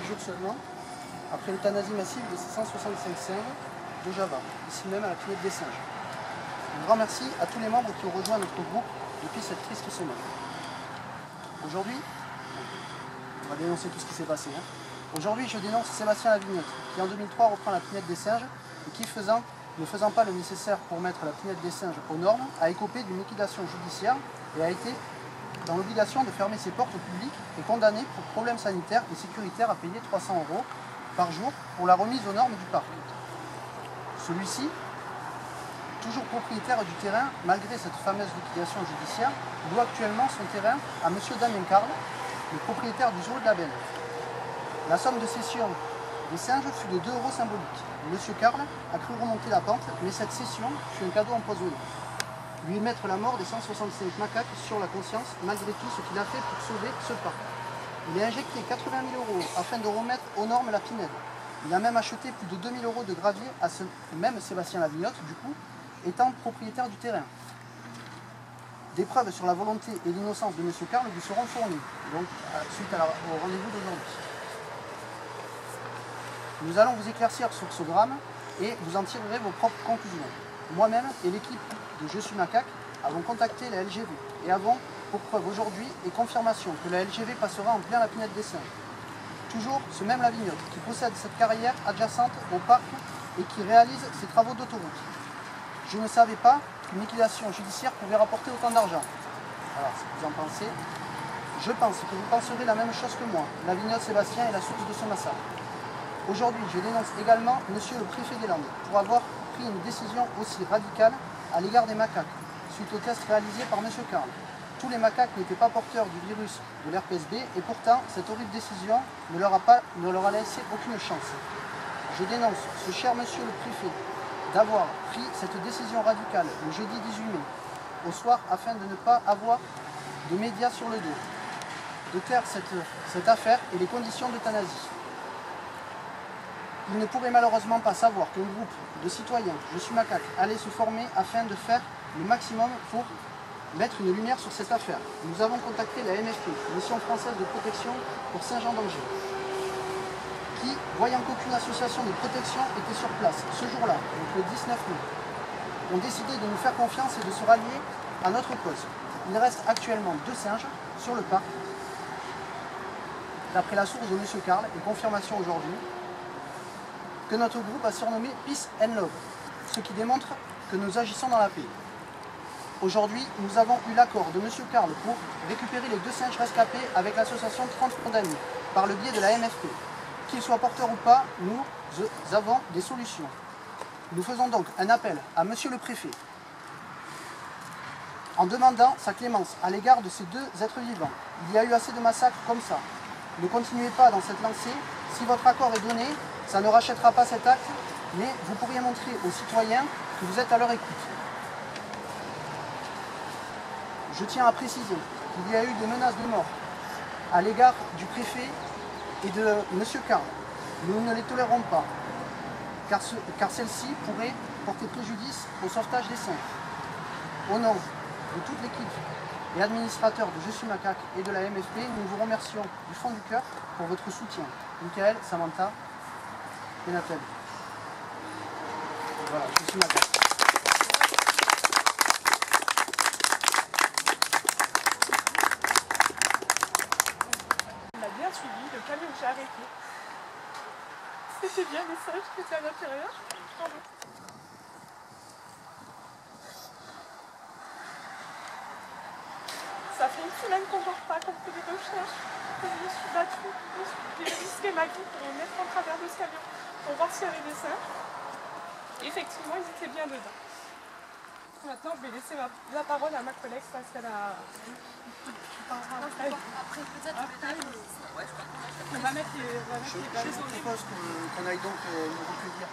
jours seulement, après l'euthanasie massive de ces 165 singes de Java, ici même à la Pinède des Singes. Un grand merci à tous les membres qui ont rejoint notre groupe depuis cette triste semaine. Aujourd'hui, on va dénoncer tout ce qui s'est passé. Aujourd'hui, je dénonce Sébastien Lavignotte, qui en 2003 reprend la Pinède des Singes et qui, ne faisant pas le nécessaire pour mettre la Pinède des Singes aux normes, a écopé d'une liquidation judiciaire et a été dans l'obligation de fermer ses portes au public et condamné pour problèmes sanitaires et sécuritaires à payer 300 € par jour pour la remise aux normes du parc. Celui-ci, toujours propriétaire du terrain, malgré cette fameuse liquidation judiciaire, doit actuellement son terrain à M. Damien Carle, le propriétaire du zoo de la Benne. La somme de cession des singes fut de 2 € symboliques. M. Carle a cru remonter la pente, mais cette cession fut un cadeau empoisonné. Lui mettre la mort des 165 macaques sur la conscience, malgré tout ce qu'il a fait pour sauver ce parc. Il a injecté 80 000 € afin de remettre aux normes la Pinède. Il a même acheté plus de 2 000 € de gravier à ce même Sébastien Lavignotte, du coup, étant propriétaire du terrain. Des preuves sur la volonté et l'innocence de M. Carle vous seront fournies, donc suite au rendez-vous d'aujourd'hui. Nous allons vous éclaircir sur ce drame et vous en tirerez vos propres conclusions. Moi-même et l'équipe de Je suis Macaque avons contacté la LGV et avons pour preuve aujourd'hui et confirmation que la LGV passera en plein la Pinède des Singes. Toujours ce même Lavignotte qui possède cette carrière adjacente au parc et qui réalise ses travaux d'autoroute. Je ne savais pas qu'une liquidation judiciaire pouvait rapporter autant d'argent. Alors, si vous en pensez, je pense que vous penserez la même chose que moi. Lavignotte Sébastien est la source de ce massacre. Aujourd'hui, je dénonce également Monsieur le préfet des Landes pour avoir pris une décision aussi radicale à l'égard des macaques, suite au test réalisé par M. Carle. Tous les macaques n'étaient pas porteurs du virus de l'herpès B et pourtant, cette horrible décision ne leur a laissé aucune chance. Je dénonce ce cher Monsieur le préfet d'avoir pris cette décision radicale le jeudi 18 mai au soir afin de ne pas avoir de médias sur le dos, de taire cette affaire et les conditions d'euthanasie. Il ne pourrait malheureusement pas savoir qu'un groupe de citoyens, Je suis Macaque, allait se former afin de faire le maximum pour mettre une lumière sur cette affaire. Nous avons contacté la MFP, Mission Française de Protection pour Saint-Jean-d'Angers, qui, voyant qu'aucune association de protection était sur place ce jour-là, donc le 19 mai, ont décidé de nous faire confiance et de se rallier à notre cause. Il reste actuellement 2 singes sur le parc, d'après la source de M. Carle et confirmation aujourd'hui, que notre groupe a surnommé Peace and Love, ce qui démontre que nous agissons dans la paix. Aujourd'hui, nous avons eu l'accord de M. Carle pour récupérer les 2 singes rescapés avec l'association 30 condamnés, par le biais de la MFP. Qu'ils soient porteurs ou pas, nous avons des solutions. Nous faisons donc un appel à M. le préfet, en demandant sa clémence à l'égard de ces 2 êtres vivants. Il y a eu assez de massacres comme ça. Ne continuez pas dans cette lancée. Si votre accord est donné, ça ne rachètera pas cet acte, mais vous pourriez montrer aux citoyens que vous êtes à leur écoute. Je tiens à préciser qu'il y a eu des menaces de mort à l'égard du préfet et de M. Carle. Nous ne les tolérons pas, car celle-ci pourrait porter préjudice au sauvetage des singes. Au nom de toute l'équipe et administrateurs de Je suis Macaque et de la MFP, nous vous remercions du fond du cœur pour votre soutien. Michael, Samantha et Nathalie. Voilà, Je suis Macaque. On a bien suivi le camion que j'ai arrêté. C'était bien les singes qui étaient à l'intérieur. Ça fait une semaine qu'on ne dort pas, qu'on fait des recherches. Je me suis battue, j'ai risqué ma vie pour me mettre en travers de ce camion pour voir s'il y avait des singes. Effectivement, ils étaient bien dedans. Maintenant, je vais laisser la parole à ma collègue parce qu'elle a... Après, peut-être on va mettre les... Je propose qu'on aille donc nous recueillir.